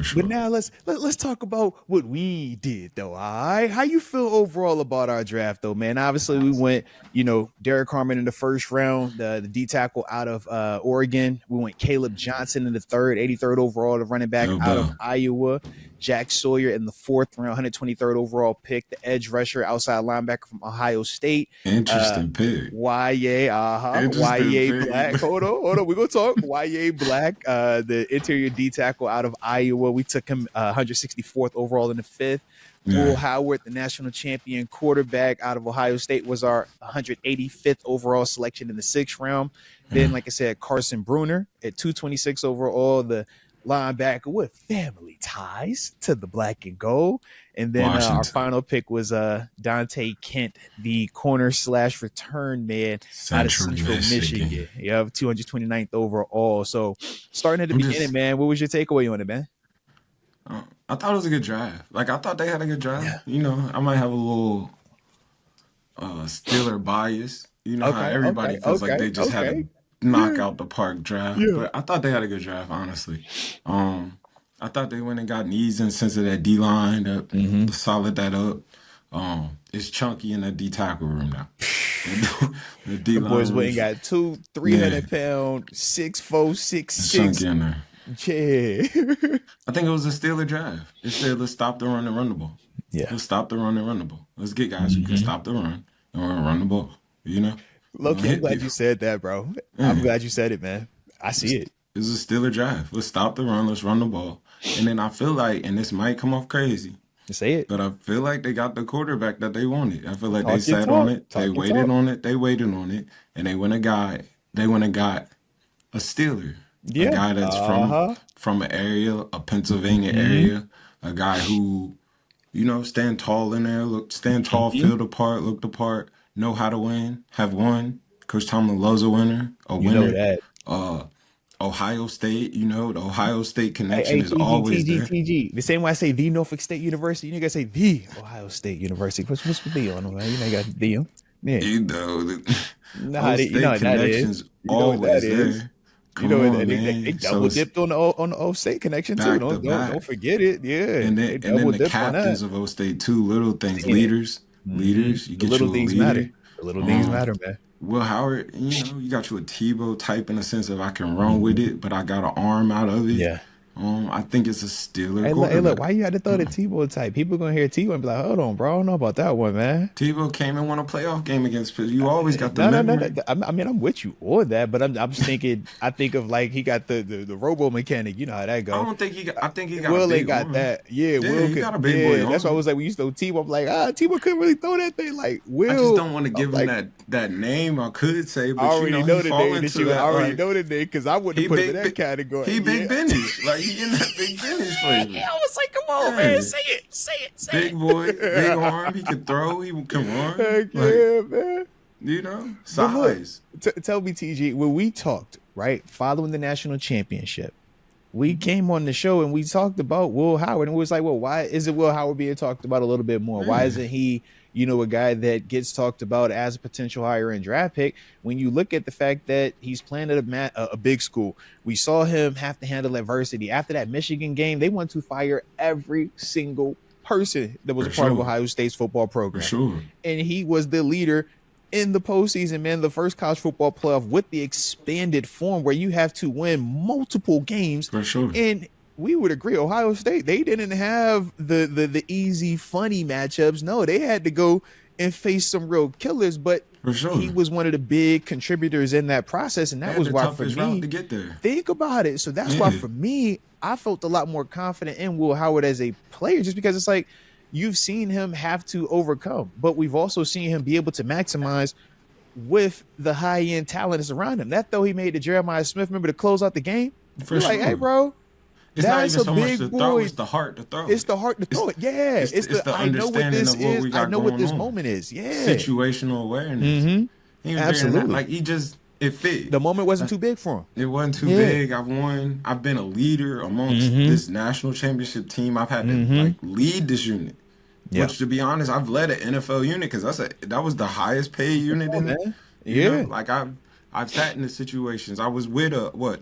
But sure. now let's talk about what we did though. All right, how you feel overall about our draft though, man? Obviously, we went, Derek Harmon in the first round, the D tackle out of Oregon. We went Caleb Johnson in the third, 83rd overall, the running back Joe out of Bell. Iowa. Jack Sawyer in the fourth round, 123rd overall pick, the edge rusher, outside linebacker from Ohio State. Uh, Interesting pick. Interesting YA Black. pick. Hold on. We're gonna talk YA Black, the interior D tackle out of Iowa. We took him 164th overall in the fifth. Yeah. Will Howard, the national champion quarterback out of Ohio State, was our 185th overall selection in the sixth round. Then, Yeah. like I said, Carson Bruner at 226 overall, the linebacker with family ties to the black and gold. And then our Washington. final pick was Dante Kent, the corner slash return man out of Central Central Michigan. Michigan. Yeah, 229th overall. So starting at the I'm beginning, just man, what was your takeaway on it, man? I thought it was a good draft. Like I thought they had a good draft. Yeah. I might have a little Steeler bias. You know how Okay, everybody okay, feels like okay, they just had a okay. knock Yeah, out the park draft. yeah. But I thought they had a good draft, honestly. I thought they went and got needs in sense of that D line Mm-hmm. to solid that up. It's chunky in the D tackle room now. The D The line boys went and room, got two yeah, 300-pound, 6'4", six it's six. chunky in there. Yeah. I think it was a Steeler draft. It said, let's stop the run and run the ball. Yeah. Let's stop the run and run the ball. Let's get guys who can Mm-hmm. stop the run and run the ball. We're gonna Loki, I'm hit glad you people. said that, bro. I'm Yeah. glad you said it, man. I see It's, it. it's a Steeler drive. Let's stop the run. Let's run the ball. And then I feel like, and this might come off crazy, Say it. but I feel like they got the quarterback that they wanted. I feel like they Talk your sat on talk. it. They Talk your waited talk. on it. They waited on it. And they went and got, a Steeler, a Yeah. guy that's Uh-huh. from an area, a Pennsylvania Mm-hmm. area, a guy who, stand tall in there, stand tall, Mm-hmm. feel the part, look the part, know how to win, have won. Coach Tomlin loves a winner, a You know winner. that. Uh, Ohio State, the Ohio State connection Hey, is TG, always TG, there. TG. The same way I say the Norfolk State University, you gotta say the Ohio State University. What's the D on them, man? You know, you got the on. Yeah. The You know how State what that is. connection's You know what that always is. there. You Come know, on, they man. So double it's dipped on the O State connection too. back to Don't back. forget it. Yeah, And they then double the dipped on that. captains of O State too, little things, Yeah. leaders. Mm-hmm. You The get little you a things matter. leader. The little things Um, matter, man. Will Howard, you got you a Tebow type in the sense of I can run with Mm-hmm. it, but I got an arm out of it. Yeah. I think it's a Steeler Hey, look, quarterback. why you had to throw the Tebow type? People gonna hear Tebow and be like, hold on, bro, I don't know about that one, man. Tebow came and won a playoff game against Pittsburgh. You always got the No. memory. I mean, I'm with you on that, but I'm just thinking. I think of like he got the robo mechanic. You know how that I go. don't think he got. I think he got a Will ain't big got arm. that. Yeah, Yeah, Will he could. got a big boy Yeah, that's why I arm. was like, when you used to Tebow, I'm like, Tebow couldn't really throw that thing. Like I just Will, don't want to I'm give him like, that name. I could say, I but already he know the fall name that into you that already like know the name because I wouldn't he have put him in big, that category. he big Yeah. Bennish. Like he in that big Bennish flavor. Yeah, I was like, come on, man, Yeah, say it. big boy, big arm. He can throw. He can run. Heck Like yeah, man. But look, size. tell me, TG, when we talked, right, following the national championship, we came on the show and we talked about Will Howard, and we was like, well, why isn't Will Howard being talked about a little bit more? Why Yeah, isn't he, a guy that gets talked about as a potential higher end draft pick? When you look at the fact that he's playing at a big school, we saw him have to handle adversity. After that Michigan game, they want to fire every single person that was for a part of sure, Ohio State's football for program. sure. And he was the leader in the postseason, man, the first college football playoff with the expanded form where you have to win multiple games. For sure. And we would agree, Ohio State, they didn't have the easy, funny matchups. No, they had to go and face some real killers, but For he sure. was one of the big contributors in that process. And They that had was the why for toughest route me, to get there. think about it. So that's why Yeah. for me, I felt a lot more confident in Will Howard as a player, just because it's like you've seen him have to overcome, but we've also seen him be able to maximize with the high end talent that's around him. That though he made the Jeremiah Smith, remember, to close out the game. For You're like, hey, sure. bro, It's not that's even a so much big the throw, boy. it's the heart to throw It's it. the heart to throw it. Yeah, It's the I know what understanding this of what is. we I got know what going this on. moment is. Yeah. Situational awareness. Mm-hmm. He was very Absolutely. like it fit. The moment wasn't too big for him. It wasn't too Yeah. big. I've won. I've been a leader amongst Mm-hmm. this national championship team. I've had to Mm-hmm. lead this unit. Yeah. Which, to be honest, I've led an NFL unit because that was the highest paid unit Come on, in. man. You know, Yeah. like I've sat in the situations. I was with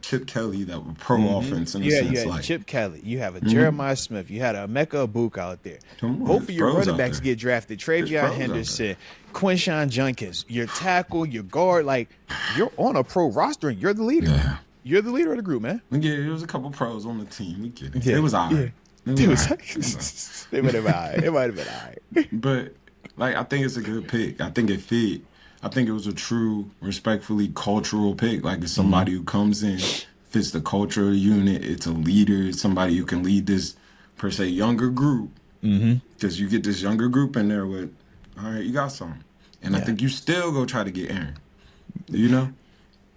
Chip Kelly, that were pro offense in a Yeah, you sense. had Like, Chip Kelly, you have a Jeremiah Smith, you had a Emeka Ibuka out there. come on, Both there's of your pros running out backs there. get drafted. There's Travion pros out there. Henderson, Quinshawn Junkins, your tackle, your guard, like you're on a pro roster and you're the leader. Yeah. You're the leader of the group, man. Yeah, there was a couple pros on the team. We get it. Yeah, It was all right. yeah. It was It all was right. it might have been all right. It might have been all right. But like, I think it's a good pick. I think it fit. I think it was a true, respectfully cultural pick. Like, it's somebody who comes in, fits the culture of the unit. It's a leader. It's somebody who can lead this, per se, younger group. Because you get this younger group in there with, all right, you got something. And I think you still go try to get Aaron. You know?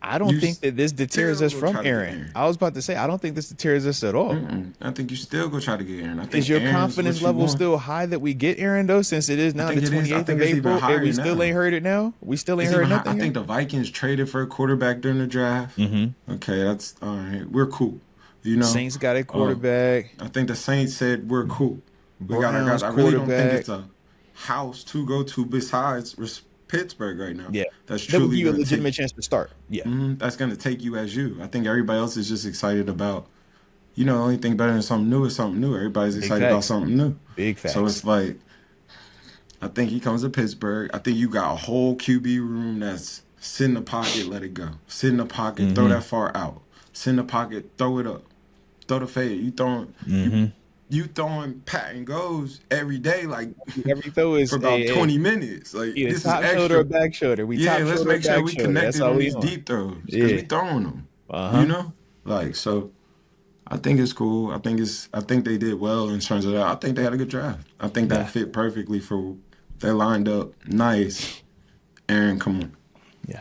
I don't think that this deters us from Aaron. I was about to say, I don't think this deters us at all. I think you still go try to get Aaron. I think Is your Aaron's confidence what you level want. still high that we get Aaron, though, since it is now the think it is. I 28th think of it's even April, higher and we still now. ain't heard it now? We still ain't It's heard even high. nothing I think yet? the Vikings traded for a quarterback during the draft. Okay, that's all right. We're cool. You know, Saints got a quarterback. I think the Saints said we're cool. We got our Browns guys. I really don't think quarterback. it's a house to go to besides Pittsburgh right now. Yeah. That's That would truly give you a gonna legitimate take. chance to start. Yeah. That's gonna take you as you. I think everybody else is just excited about. You know, the only thing better than something new is something new. Everybody's excited about facts. something new. Big facts. So it's like, I think he comes to Pittsburgh. I think you got a whole QB room that's sit in the pocket, let it go. Sit in the pocket, throw that far out. Sit in the pocket, throw it up. Throw the fade. You throwing pat and goes every day, like Every throw is for about 20 minutes. Like, either this is top extra. shoulder or back shoulder. We top Let's shoulder make or sure back we shoulder. That's connected all on we these on. deep throws because we throwing them. You know, like, so. I think it's cool. I think they did well in terms of that. I think they had a good draft. I think that fit perfectly for. They lined up nice. Aaron, come on. Yeah.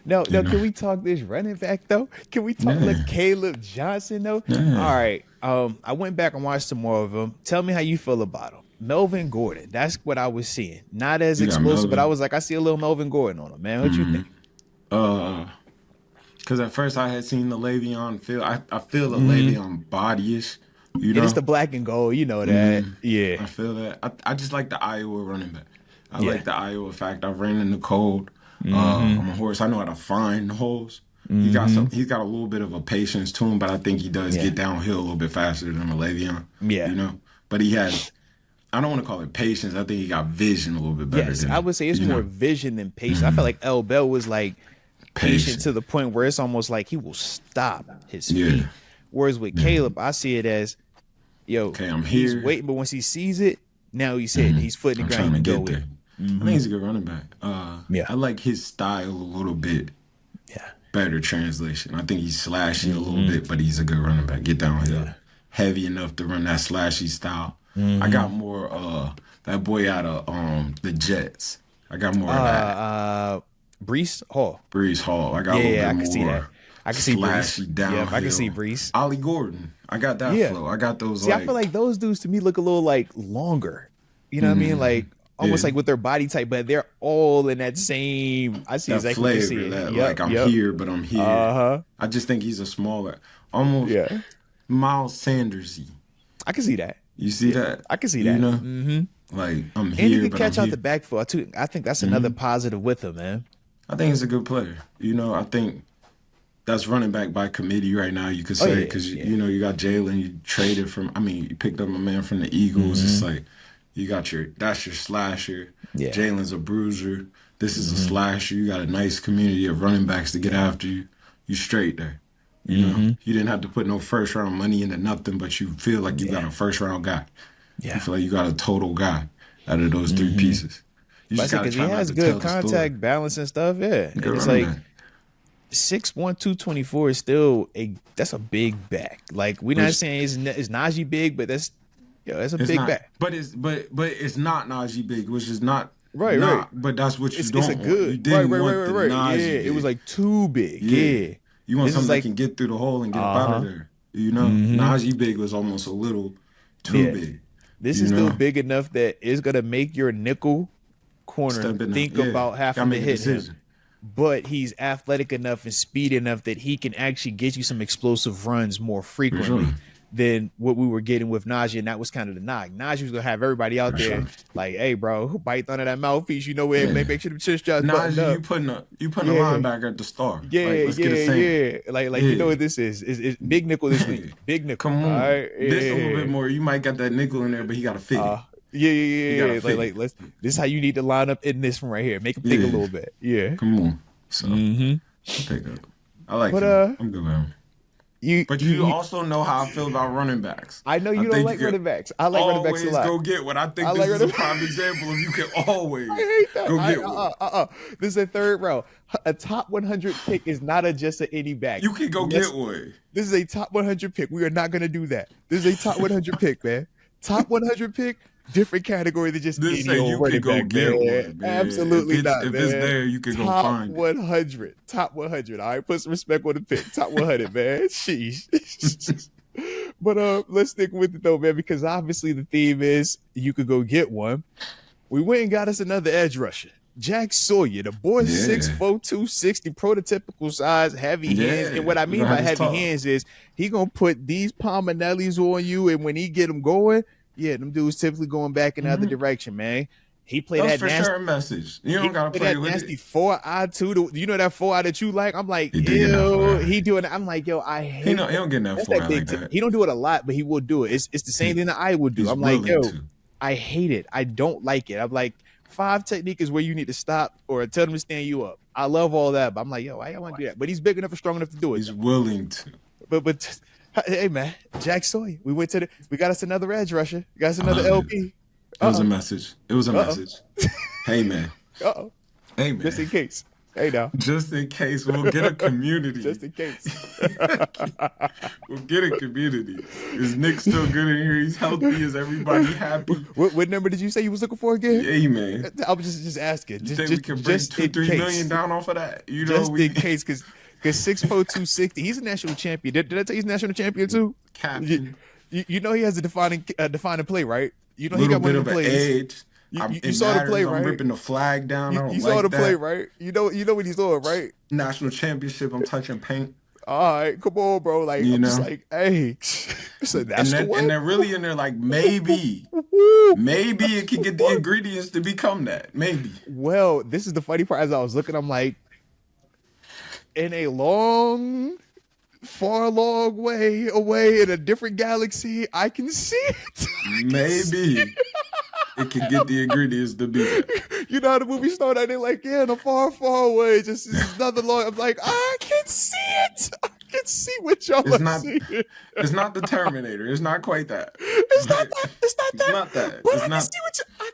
No, can we talk this running back though? Can we talk like Caleb Johnson though? Yeah. All right. I went back and watched some more of him. Tell me how you feel about him. Melvin Gordon. That's what I was seeing. Not as You got explosive, but Melvin. I was like, I see a little Melvin Gordon on him, man. What you think? Because at first I had seen the Le'Veon feel. I feel the Le'Veon bodyish. You know, It is the black and gold, you know that. Yeah. I feel that. I just like the Iowa running back. I like the Iowa fact. I've ran in the cold. I'm a horse. I know how to find holes. He got He's got a little bit of a patience to him, but I think he does get downhill a little bit faster than a Le'Veon. Yeah. You know, but he has. I don't want to call it patience. I think he got vision a little bit better. Yes, than, I would say it's more vision than patience. I feel like L. Bell was like patient to the point where it's almost like he will stop his feet. Whereas with Caleb, I see it as, yo, Okay, I'm he's here. waiting, but once he sees it, now he's hitting. He's foot in I'm the trying ground. to He can get go there. in. I think he's a good running back. Yeah. I like his style a little bit. Yeah. Better translation. I think he's slashy a little bit, but he's a good running back. Get downhill. Heavy enough to run that slashy style. I got more that boy out of the Jets. I got more of that. Brees Hall. Brees Hall. I got a Yeah, little I bit can see more that. I can see Brees. slashy downhill. Yeah, I can see Brees. Ollie Gordon. I got that Yeah. flow. I got those See, I feel like those dudes to me look a little like longer. You know what I mean? Like almost like with their body type, but they're all in that same. I see that exactly what you flavor. see. That like I'm here, but I'm here. I just think he's a smaller, almost Miles Sandersy. I can see that. You see that? I can see that. You know, like I'm And here, he can but catch I'm out here. the backfield too. I think that's another positive with him, man. I think he's a good player. You know, I think that's running back by committee right now. You could say because you know you got Jalen. You traded from. I mean, you picked up a man from the Eagles. It's like you got that's your slasher. Yeah. Jalen's a bruiser. This is a slasher. You got a nice community of running backs to get after you. You straight there. You know, you didn't have to put no first round money into nothing, but you feel like you got a first round guy. Yeah. You feel like you got a total guy out of those three pieces. You just Because he gotta try has not to tell good the story. contact balance and stuff. Yeah. And Good it's running like back. 6'1", 224 is still that's a big back. Like we're not saying it's Najee big, but that's a It's big not, back. but it's not Najee big, which is not Right. But that's what you It's don't a good want. You didn't want the right. Najee Yeah, big. it was like too big. Yeah. You want This is something like- that can get through the hole and get up out of there. You know, Najee big was almost a little too big. This You is still know? big enough that it's gonna make your nickel corner Step in think there. about Gotta having to make a hit decision. him. But he's athletic enough and speed enough that he can actually get you some explosive runs more frequently. sure. than what we were getting with Najee, and that was kind of the knock. Najee was gonna have everybody out there like, "Hey, bro, bite under that mouthpiece. You know where? Make sure the chin straps buttoned Najee, up." you putting a linebacker at the star. Like, let's get it saying. Like you know what this is? It's big nickel this week. Big nickel. Come on, all right? this a little bit more. You might got that nickel in there, but he got to fit it. Yeah. Like let's. This is how you need to line up in this one right here. Make him think a little bit. Yeah. Come on. So I like. But I'm good with him. You also know how I feel about running backs. I know you don't like running backs. I like running backs a lot. Always go get one. I think this is a prime example of you can always go get one. This is a third round. A top 100 pick is not just an any back. You can go get one. This is a top 100 pick. We are not going to do that. This is a top 100 pick, man. Top 100 pick. Different category than just any old running back, man. Absolutely not, man. If it's there, you can go find it. 100. Top 100. All right, put some respect on the pick. Top 100, man. Sheesh. But let's stick with it, though, man, because obviously the theme is you could go get one. We went and got us another edge rusher. Jack Sawyer, the boy 6'4", 260, prototypical size, heavy hands. And what I mean by heavy hands is he going to put these Palminellis on you, and when he get them going, them dudes typically going back in the other direction, man. He played that for nasty, sure a message. You don't gotta play that with nasty it. 4-eye too. You know that 4-eye that you like? I'm like, he doing it. I'm like, yo, I hate. He don't get that 4-eye like that. He don't do it a lot, but he will do it. It's the same thing that I would do. I'm like, yo, I hate it. I don't like it. I'm like, 5 technique is where you need to stop or tell them to stand you up. I love all that, but I'm like, yo, I don't want to do that. But he's big enough and strong enough to do it. He's willing to. But hey, man, Jack Sawyer. We got us another edge rusher. We got us another LP. It was a message. Hey, man. Hey, man. Just in case. Hey, now. Just in case. We'll get a community. Just in case. We'll get a community. Is Nick still good in here? He's healthy. Is everybody happy? What number did you say you was looking for again? Hey, man. I was just asking. You think we can bring $2-3 million down off of that? You know, in case, because 6'4", 260. He's a national champion. Did I tell you he's a national champion too? Captain. You know he has a defining play, right? You know he got one of the plays. You saw the play, right? I'm ripping the flag down. You saw the play, right? You know what he's doing, right? National championship. I'm touching paint. All right, come on, bro. Like I'm just like, hey. So that's and they're really in there like maybe it can get the ingredients to become that. Maybe. Well, this is the funny part. As I was looking, I'm like, in a far long way away in a different galaxy, I can see it. Maybe it can get the ingredients to be that. You know how the movie started? They're like, in a far, far away. Just another long. I'm like, I can see it. I can see what y'all are seeing. It's not the Terminator. It's not quite that. It's not that. It's not that. But I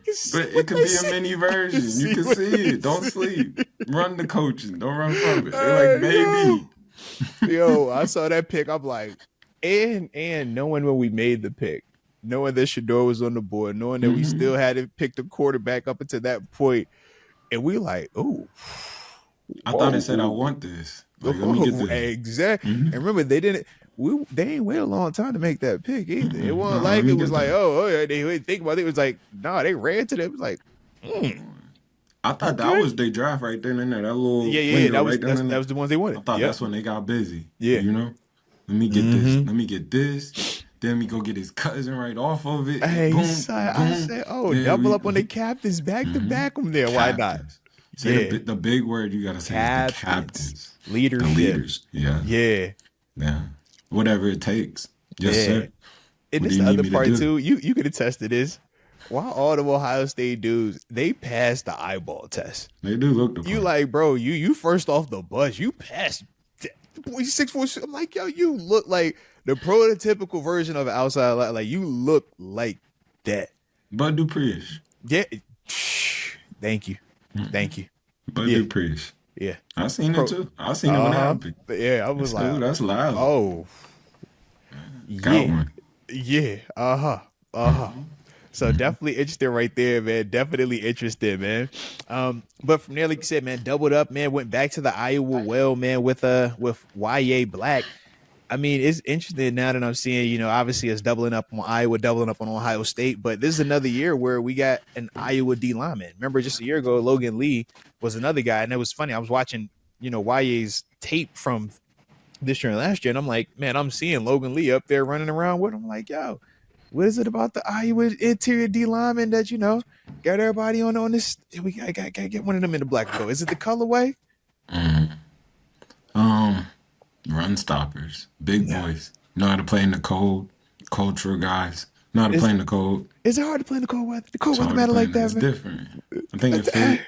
can see But it could be a mini version. You can see it. Don't sleep. Run the coaching. Don't run from it. They're like, maybe. Yo, I saw that pick. I'm like, and knowing when we made the pick, knowing that Shador was on the board, knowing that we still hadn't picked a quarterback up until that point, and we like, oh. I thought it said, I want this. Like, let me get this. Exactly. And remember, they didn't wait a long time to make that pick either. It wasn't like it was like, they didn't think about it. It was like, they ran to them. It was like, I thought that was their draft right there and there. That little that was the ones they wanted. I thought that's when they got busy. Yeah. You know? Let me get this. Let me get this. Then we go get his cousin right off of it. Hey, boom, I said, double up on the captains back to back them there. Why not? Say the big word you got to say is the captains. Leadership. The leaders. Yeah. Whatever it takes. Yes, sir. And this is the other part, too. You could attest to this. Why all the Ohio State dudes, they passed the eyeball test. They do look the part. You like, bro, you first off the bus. You passed. Boy, 6'4". I'm like, yo, you look like the prototypical version of an outside. Like, you look like that. Bud Dupree-ish. Yeah. Thank you. Bud Dupree-ish. Yeah. I seen it too. I seen it when it happened. Yeah, I was like, that's loud. Oh. Got one. Yeah. So definitely interested right there, man. Definitely interested, man. But from there, like you said, man, doubled up, man. Went back to the Iowa well, man, with YA Black. I mean, it's interesting now that I'm seeing, obviously us doubling up on Iowa, doubling up on Ohio State. But this is another year where we got an Iowa D lineman. Remember, just a year ago, Logan Lee was another guy, and it was funny. I was watching, YA's tape from this year and last year. And I'm like, man, I'm seeing Logan Lee up there running around with him. I'm like, yo, what is it about the Iowa interior D lineman that, got everybody on this? We gotta get one of them in the black and gold. Is it the colorway? Mm. Um, Run stoppers, big Yeah. boys, know how to play in the cold, cultural guys, know how to play in the cold. Is it hard to play in the cold weather? The cold It's weather hard to matter play like in it. that, It's man. different. I think it fit.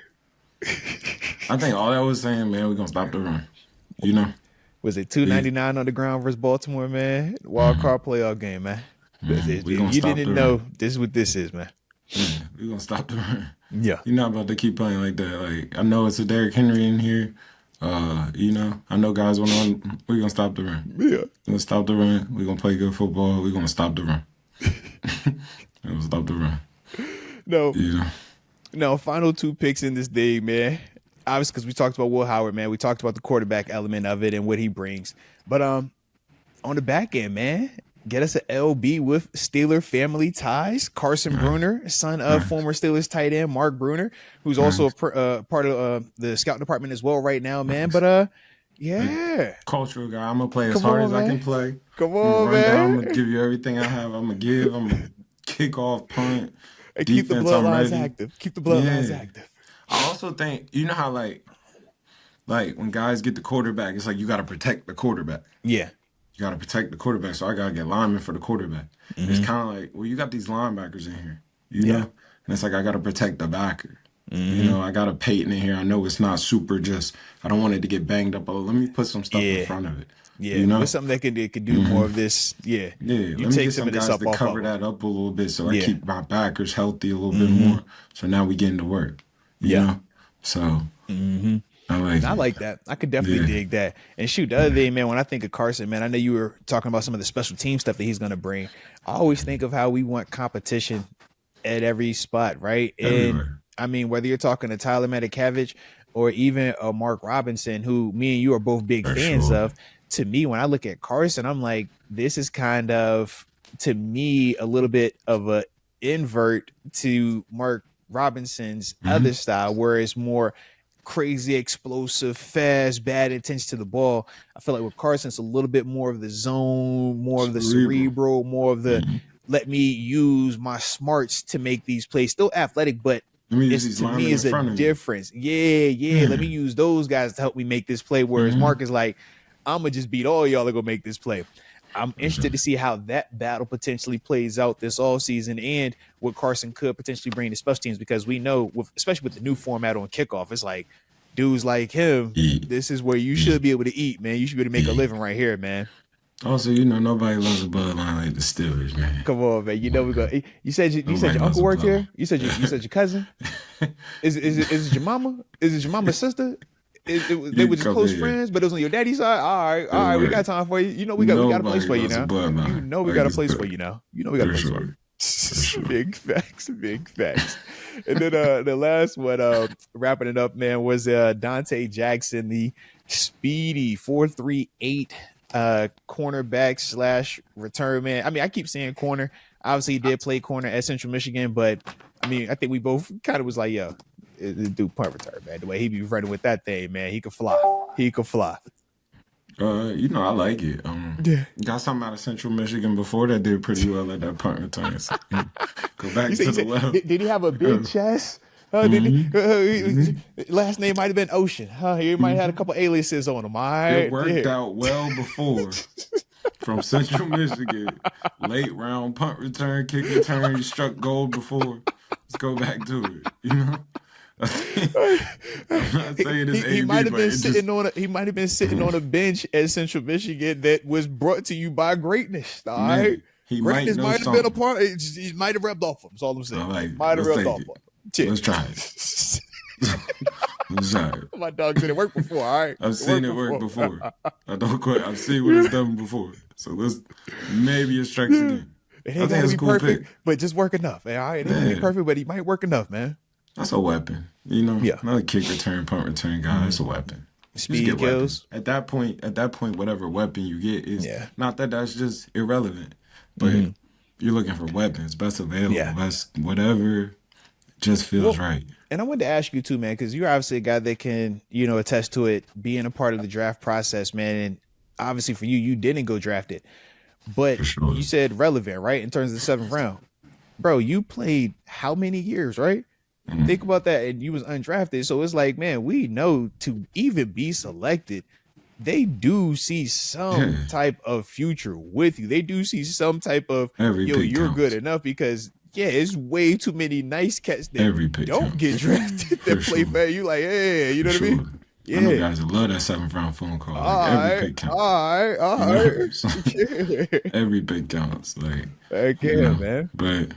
I think all that was saying, man, we're gonna stop the run. You know? Was it We, 299 on the ground versus Baltimore, man? Wild card playoff game, man. If we gonna you stop didn't the know, run. this is what this is, man. Yeah, we gonna stop the run. Yeah. You're not about to keep playing like that. Like I know it's a Derrick Henry in here. I know guys want to run. We're gonna stop the run. Yeah. We're gonna stop the run. We're gonna play good football. We're gonna stop the run. We're gonna stop the run. No, You know? no, final two picks in this day, man. Obviously, because we talked about Will Howard, man. We talked about the quarterback element of it and what he brings. But on the back end, man, get us an LB with Steeler family ties. Carson Bruner, son of former Steelers tight end Mark Bruner, who's also a part of the scouting department as well right now, man. But yeah, Cultural guy. I'm gonna play as come hard on, as I can man. play. Come I'm gonna on, run down. I'm man. gonna give you everything I have. I'm gonna give. I'm gonna kick off, punt, And keep the defense. I'm bloodlines ready. active. Keep the bloodlines Yeah. active. I also think you know how like when guys get the quarterback, it's like you got to protect the quarterback. Yeah. You got to protect the quarterback. So I got to get linemen for the quarterback. It's kind of like, well, you got these linebackers in here, you know? And it's like, I got to protect the backer. You know, I got a Peyton in here. I know it's not super just, I don't want it to get banged up. Oh, let me put some stuff in front of it. Yeah. You know? What's something that could do more of this? Yeah. Yeah, You let me take get some some of this guys up to off cover of them. that up a little bit so I Yeah. keep my backers healthy a little bit more. So now we getting to work. You know? So I like I it. like that. I could definitely dig that. And shoot, the other day, man, when I think of Carson, man, I know you were talking about some of the special team stuff that he's going to bring. I always think of how we want competition at every spot, right? And Everywhere. I mean, whether you're talking to Tyler Matakevich or even a Mark Robinson, who me and you are both big For fans sure. of, to me, when I look at Carson, I'm like, this is kind of, to me, a little bit of a invert to Mark Robinson's other style, where it's more crazy, explosive, fast, bad intention to the ball. I feel like with Carson, it's a little bit more of the zone, more of the cerebral, more of the let me use my smarts to make these plays. Still athletic, but Let me use it's these to me linemen in is a front of you. difference. Yeah. Let me use those guys to help me make this play. Whereas Mark is like, I'm gonna just beat all y'all to go make this play. I'm interested to see how that battle potentially plays out this offseason and what Carson could potentially bring to special teams, because we know, especially with the new format on kickoff, it's like dudes like him, this is where you should be able to eat, man. You should be able to make a living right here, man. Also, you know, nobody loves a bloodline like the Steelers, man. Come on, man. You know we go. You said your Nobody loves uncle a worked here. bloodline. You said your cousin. Is it your mama? Is it your mama's sister? They were just come close here. friends, but it was on your daddy's side. All right, we got time for you. You know we got a place Nobody for you loves a now. bloodline You know we like got a the place for Steelers. you now. You know we got a For place for you. sure. Big facts. And then the last one, wrapping it up, man, was Dante Jackson, the speedy 4.38 cornerback slash return man. I mean, I keep saying corner. Obviously, he did play corner at Central Michigan, but I mean, I think we both kind of was like, yo, this dude punt return, man. The way he be running with that thing, man, he could fly. You know, I like it. Got something out of Central Michigan before that did pretty well at that punt return. So, go back You to said, the left. did he have a big chest? Last name might have been Ocean. He might have had a couple aliases on him. All right, It worked out well before. From Central Michigan, late round punt return, kick return, you struck gold before. Let's go back to it. You know, I'm not saying it's He AB, might have but been it sitting just, he might have been sitting on a bench at Central Michigan that was brought to you by greatness. All man, right, he might greatness know might have been a something. part. He might have rubbed off him. That's all I'm saying. I like it. Might have Let's rubbed take off it. on him. Cheers. Let's try it. Let's try it. My dog said it worked before. All right, I've seen it work before. I don't quit. I've seen what it's done before. So let's maybe it strikes again. It I ain't think gotta it's be a cool perfect, pick. but just work enough. All right, it ain't gonna be Yeah. perfect, but he might work enough, man. That's a weapon. You know, Yeah. not a kick return, punt return guy. It's a weapon. Just Speed get kills. weapons. At that point, whatever weapon you get is Yeah. not that that's just irrelevant, but you're looking for weapons, best available, Yeah. best whatever just feels right. And I wanted to ask you too, man, because you're obviously a guy that can, attest to it, being a part of the draft process, man. And obviously for you, you didn't go draft it, but for sure. you said relevant, right? In terms of the seventh round, bro, you played how many years, right? Think Mm. about that, and you was undrafted. So it's like, man, we know to even be selected, they do see some Yeah, type of future with you. They do see some type of, every yo, pick you're good counts. enough because yeah, it's way too many nice cats that Every pick don't counts get drafted for that play sure. fair. You like, hey, you For know what I mean? sure. I know Yeah. guys that love that seventh round phone call. Like All every right, pick all counts. right, You all know, right. so Yeah. every pick counts. Like, Heck you yeah, know, man. but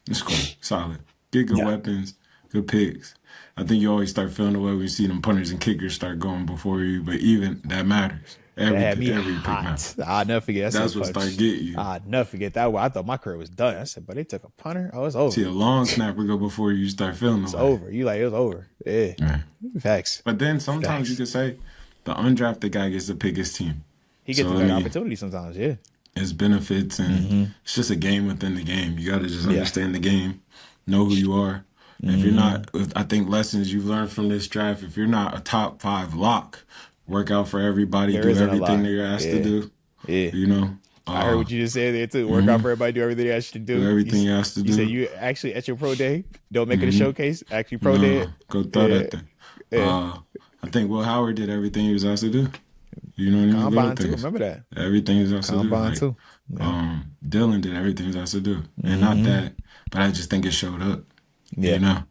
it's cool, solid. Get good Yeah. weapons, good picks. I think you always start feeling the way when you see them punters and kickers start going before you, but even that matters. That had me Every pick matters. hot. I'll never forget. I That's said, what start punch. getting you. I'll never forget that one. I thought my career was done. I said, but they took a punter. Oh, it's See over. a long snapper go before you start feeling the It's way. over. You like, it was over. Yeah. Yeah. Facts. But then sometimes you Facts. can say the undrafted guy gets to pick his team. He gets So the I better mean, opportunity sometimes. Yeah. it's benefits and Mm-hmm. it's just a game within the game. You got to just Yeah. understand the game, know who you are. If you're Mm-hmm. not, I think lessons you've learned from this draft, if you're not a top 5 lock, work out for everybody, There do isn't a everything lot. that you're asked to Yeah. do, Yeah. you know, I heard what you just said there too. Work out mhm, for everybody, do everything they asked you to do do. everything you're asked to You said do. you actually at your pro day, don't make it a hmm showcase, actually pro day No, it. go throw Yeah. that thing. Yeah. I think Will Howard did everything he was asked to do. You know what I mean? Little Combine too. things. Remember that. Everything he was asked to do. Combine Like, too. Yeah. Dylan did everything he was asked to do. And not Mm-hmm. that, but I just think it showed up, you Yeah. know?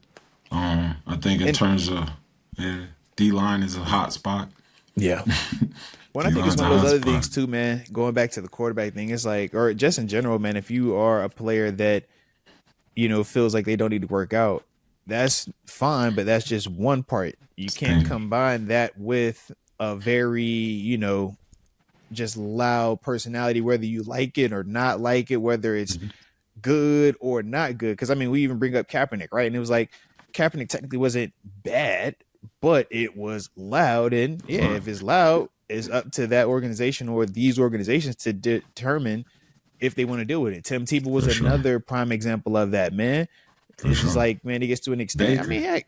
I think in And terms of, yeah, D line is a hot spot. yeah. Well, I D think it's line's one a of those hot other spot. things too, man. Going back to the quarterback thing, it's like, or just in general, man, if you are a player that, feels like they don't need to work out, that's fine, but that's just one part. You can't Sting. combine that with a very, just loud personality, whether you like it or not like it, whether it's Mhm. good or not good. Because I mean, we even bring up Kaepernick, right? And it was like Kaepernick technically wasn't bad, but it was loud. And yeah, But if it's loud, it's up to that organization or these organizations to determine if they want to deal with it. Tim Tebow was for sure. another prime example of that, man. For It's just sure. like, man, it gets to an extent. I Baker. mean, heck,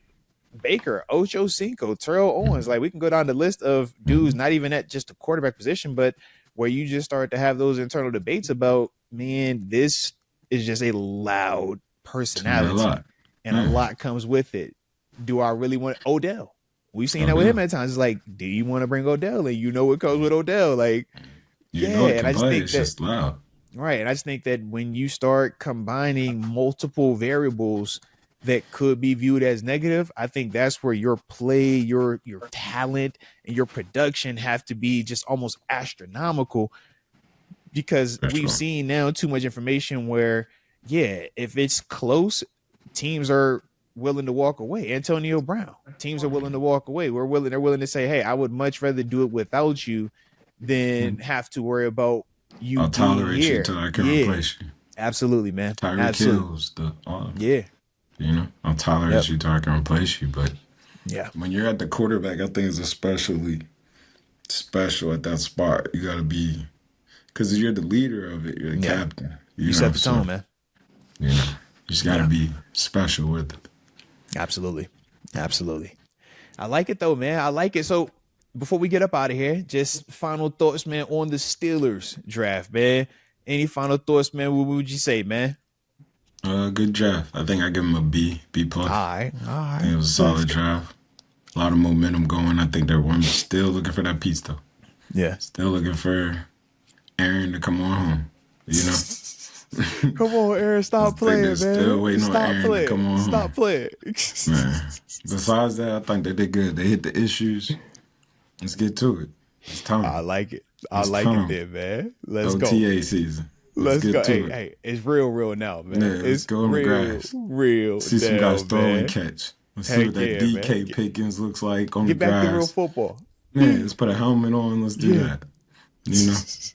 Baker, Ocho Cinco, Terrell Owens. Like we can go down the list of dudes, Mm-hmm. not even at just the quarterback position, but where you just start to have those internal debates about, man, this is just a loud Tell me a personality, lot. and a Yeah. lot comes with it. Do I really want Odell? We've seen Oh, that with yeah. him at times. It's like, do you want to bring Odell? And you know what comes with Odell? Like, You yeah. know it And can I just play. think It's that just loud. right. And I just think that when you start combining multiple variables that could be viewed as negative, I think that's where your play, your talent, and your production have to be just almost astronomical, because For we've sure. seen now too much information where, yeah, if it's close, teams are willing to walk away. Antonio Brown, teams are willing to walk away. They're willing to say, hey, I would much rather do it without you than have to worry about you I'll being tolerate you here. until I can Yeah, replace you. absolutely, man. Tyreek Absolutely. Hill's Yeah. I'll tolerate Yep. you till I can replace you. But Yeah. when you're at the quarterback, I think it's especially special at that spot. You got to be, because you're the leader of it. You're the Yeah. captain. You set the tone, man. You just got to Yeah. be special with it. Absolutely. Absolutely. I like it though, man. I like it. So before we get up out of here, just final thoughts, man, on the Steelers draft, man. Any final thoughts, man? What would you say, man? Good draft. I think I give him a B, B All plus. right. All I right. think it was a solid draft. A lot of momentum going. I think they're one still looking for that piece though. Yeah. Still looking for Aaron to come on home. You know. Come on, Aaron. Stop They're playing, still man. waiting on Stop Aaron to come playing. on Stop home. playing. Man. Besides that, I think they did good. They hit the issues. Let's get to it. It's I time. like it. I It's like it time. there, man. Let's go. OTA season. Let's Let's go. get Hey, to it. hey, it's real now, man. Yeah, let's It's go on the real, grass. real See some guys down, throw and man. catch. Let's see what Heck that yeah, man. DK Pickens looks like on the Get back to real grass. football. Yeah, let's put a helmet on. Let's do Yeah. that. You know, let's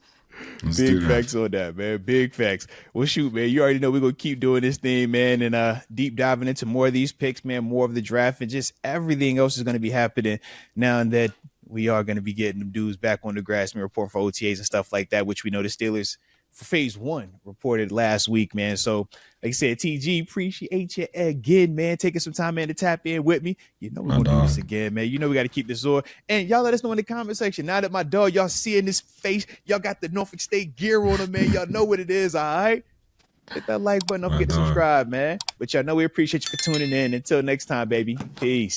do Big that. facts on that, man. Big facts. Well, shoot, man. You already know we're gonna keep doing this thing, man, and deep diving into more of these picks, man, more of the draft, and just everything else is gonna be happening now that we are gonna be getting them dudes back on the grass, man, report for OTAs and stuff like that, which we know the Steelers for phase 1 reported last week, man. So, like I said, TG, appreciate you again, man. Taking some time, man, to tap in with me. You know, we're going to do this again, man. You know, we got to keep this on. And y'all let us know in the comment section. Now that my dog, y'all seeing this face, y'all got the Norfolk State gear on him, man. Y'all know what it is, all right? Hit that like button. Don't forget to subscribe, man. But y'all know we appreciate you for tuning in. Until next time, baby. Peace.